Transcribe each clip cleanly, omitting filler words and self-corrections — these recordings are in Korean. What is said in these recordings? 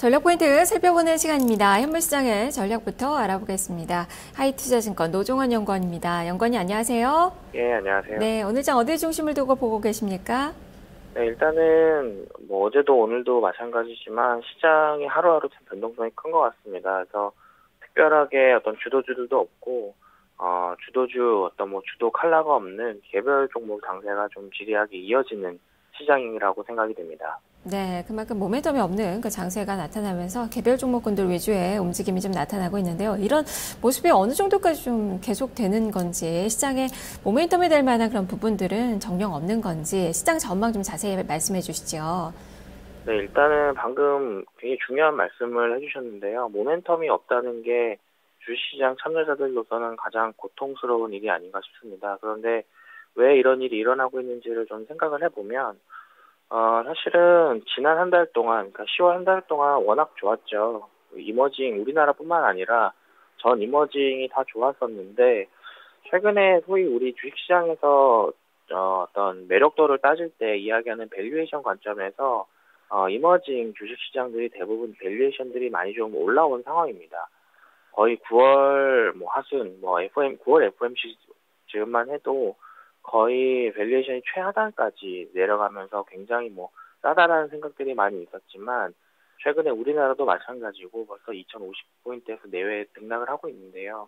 전략 포인트 살펴보는 시간입니다. 현물시장의 전략부터 알아보겠습니다. 하이투자증권 노종원 연구원입니다. 연구원님 안녕하세요. 예, 안녕하세요. 네, 오늘 장 어디 중심을 두고 보고 계십니까? 네, 일단은 뭐 어제도 오늘도 마찬가지지만 시장이 하루하루 참 변동성이 큰 것 같습니다. 그래서 특별하게 어떤 주도주들도 없고 주도주 어떤 뭐 주도 칼라가 없는 개별 종목 장세가 좀 지리하게 이어지는 시장이라고 생각이 됩니다. 네, 그만큼 모멘텀이 없는 그 장세가 나타나면서 개별 종목군들 위주의 움직임이 좀 나타나고 있는데요. 이런 모습이 어느 정도까지 좀 계속되는 건지, 시장에 모멘텀이 될 만한 그런 부분들은 정령 없는 건지, 시장 전망 좀 자세히 말씀해 주시죠. 네, 일단은 방금 굉장히 중요한 말씀을 해주셨는데요. 모멘텀이 없다는 게 주식시장 참여자들로서는 가장 고통스러운 일이 아닌가 싶습니다. 그런데 왜 이런 일이 일어나고 있는지를 좀 생각을 해보면 사실은 지난 한 달 동안, 그러니까 10월 한 달 동안 워낙 좋았죠. 이머징, 우리나라뿐만 아니라 전 이머징이 다 좋았었는데, 최근에 소위 우리 주식시장에서 어떤 매력도를 따질 때 이야기하는 밸류에이션 관점에서 이머징 주식시장들이 대부분 밸류에이션들이 많이 좀 올라온 상황입니다. 거의 9월 뭐 하순, 뭐 9월 FOMC 즈음만 해도 거의 밸류에이션이 최하단까지 내려가면서 굉장히 뭐 싸다라는 생각들이 많이 있었지만 최근에 우리나라도 마찬가지고 벌써 2050포인트에서 내외 등락을 하고 있는데요.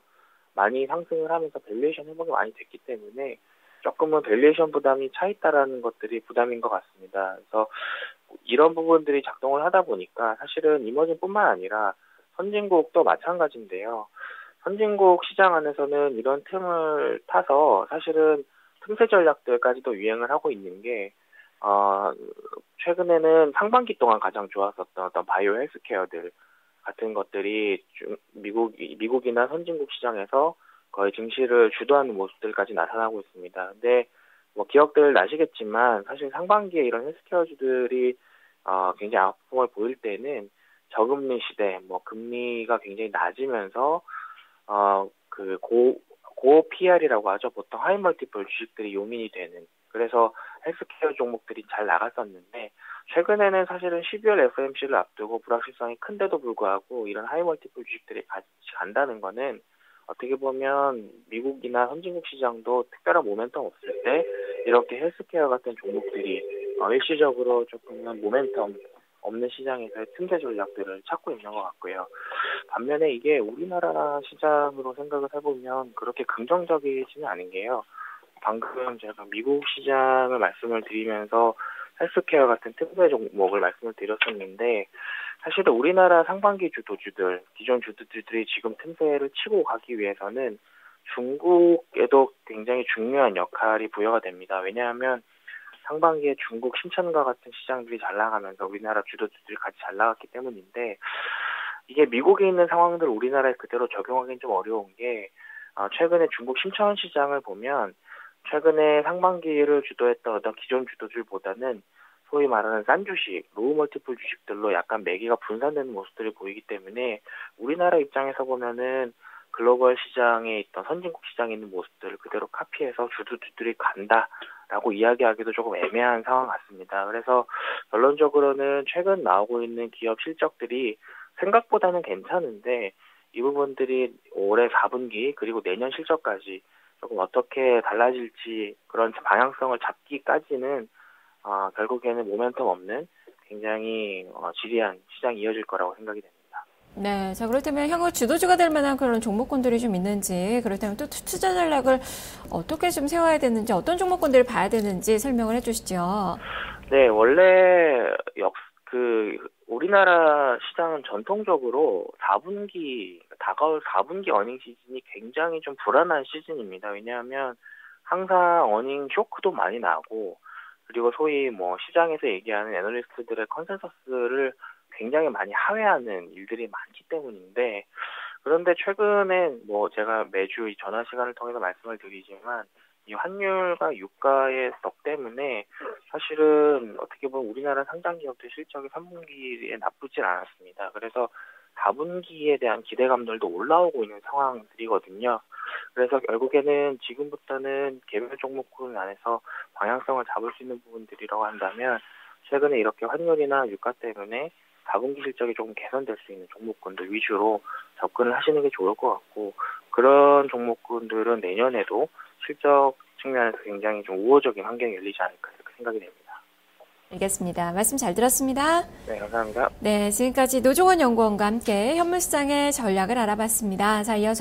많이 상승을 하면서 밸류에이션 회복이 많이 됐기 때문에 조금은 밸류에이션 부담이 차 있다라는 것들이 부담인 것 같습니다. 그래서 이런 부분들이 작동을 하다 보니까 사실은 이머징뿐만 아니라 선진국도 마찬가지인데요. 선진국 시장 안에서는 이런 틈을 타서 사실은 틈새 전략들까지도 유행을 하고 있는 게, 최근에는 상반기 동안 가장 좋았었던 어떤 바이오 헬스케어들 같은 것들이 미국이나 선진국 시장에서 거의 증시를 주도하는 모습들까지 나타나고 있습니다. 근데 뭐 기억들 나시겠지만 사실 상반기에 이런 헬스케어주들이 굉장히 악폭을 보일 때는 저금리 시대, 뭐 금리가 굉장히 낮으면서 고 PR이라고 하죠. 보통 하이 멀티플 주식들이 용인이 되는. 그래서 헬스케어 종목들이 잘 나갔었는데 최근에는 사실은 12월 FOMC를 앞두고 불확실성이 큰데도 불구하고 이런 하이 멀티플 주식들이 같이 간다는 거는 어떻게 보면 미국이나 선진국 시장도 특별한 모멘텀 없을 때 이렇게 헬스케어 같은 종목들이 일시적으로 조금은 모멘텀 없는 시장에서의 틈새 전략들을 찾고 있는 것 같고요. 반면에 이게 우리나라 시장으로 생각을 해보면 그렇게 긍정적이지는 않은 게요. 방금 제가 미국 시장을 말씀을 드리면서 헬스케어 같은 틈새 종목을 말씀을 드렸었는데 사실은 우리나라 상반기 주도주들, 기존 주도주들이 지금 틈새를 치고 가기 위해서는 중국에도 굉장히 중요한 역할이 부여가 됩니다. 왜냐하면 상반기에 중국 신천과 같은 시장들이 잘 나가면서 우리나라 주도주들이 같이 잘 나갔기 때문인데 이게 미국에 있는 상황들을 우리나라에 그대로 적용하기는 좀 어려운 게 최근에 중국 신천 시장을 보면 최근에 상반기를 주도했던 어떤 기존 주도주보다는 소위 말하는 싼 주식, 로우 멀티플 주식들로 약간 매기가 분산되는 모습들이 보이기 때문에 우리나라 입장에서 보면은 글로벌 시장에 있던 선진국 시장에 있는 모습들을 그대로 카피해서 주도주들이 간다라고 이야기하기도 조금 애매한 상황 같습니다. 그래서 결론적으로는 최근 나오고 있는 기업 실적들이 생각보다는 괜찮은데 이 부분들이 올해 4분기 그리고 내년 실적까지 조금 어떻게 달라질지 그런 방향성을 잡기까지는 결국에는 모멘텀 없는 굉장히 지리한 시장이 이어질 거라고 생각이 됩니다. 네, 자, 그렇다면 향후 주도주가 될 만한 그런 종목군들이 좀 있는지, 그렇다면 또 투자 전략을 어떻게 좀 세워야 되는지, 어떤 종목군들을 봐야 되는지 설명을 해주시죠. 네, 원래 우리나라 시장은 전통적으로 4분기, 다가올 4분기 어닝 시즌이 굉장히 좀 불안한 시즌입니다. 왜냐하면 항상 어닝 쇼크도 많이 나고, 그리고 소위 뭐 시장에서 얘기하는 애널리스트들의 컨센서스를 굉장히 많이 하회하는 일들이 많기 때문인데, 그런데 최근에 뭐 제가 매주 이 전화 시간을 통해서 말씀을 드리지만 이 환율과 유가의 덕 때문에 사실은 어떻게 보면 우리나라 상장 기업들 실적이 3분기에 나쁘진 않았습니다. 그래서 4분기에 대한 기대감들도 올라오고 있는 상황들이거든요. 그래서 결국에는 지금부터는 개별 종목군 안에서 방향성을 잡을 수 있는 부분들이라고 한다면 최근에 이렇게 환율이나 유가 때문에 4분기 실적이 조금 개선될 수 있는 종목군들 위주로 접근을 하시는 게 좋을 것 같고, 그런 종목군들은 내년에도 실적 측면에서 굉장히 좀 우호적인 환경이 열리지 않을까 이렇게 생각이 됩니다. 알겠습니다. 말씀 잘 들었습니다. 네, 감사합니다. 네, 지금까지 노종원 연구원과 함께 현물시장의 전략을 알아봤습니다. 자, 이어서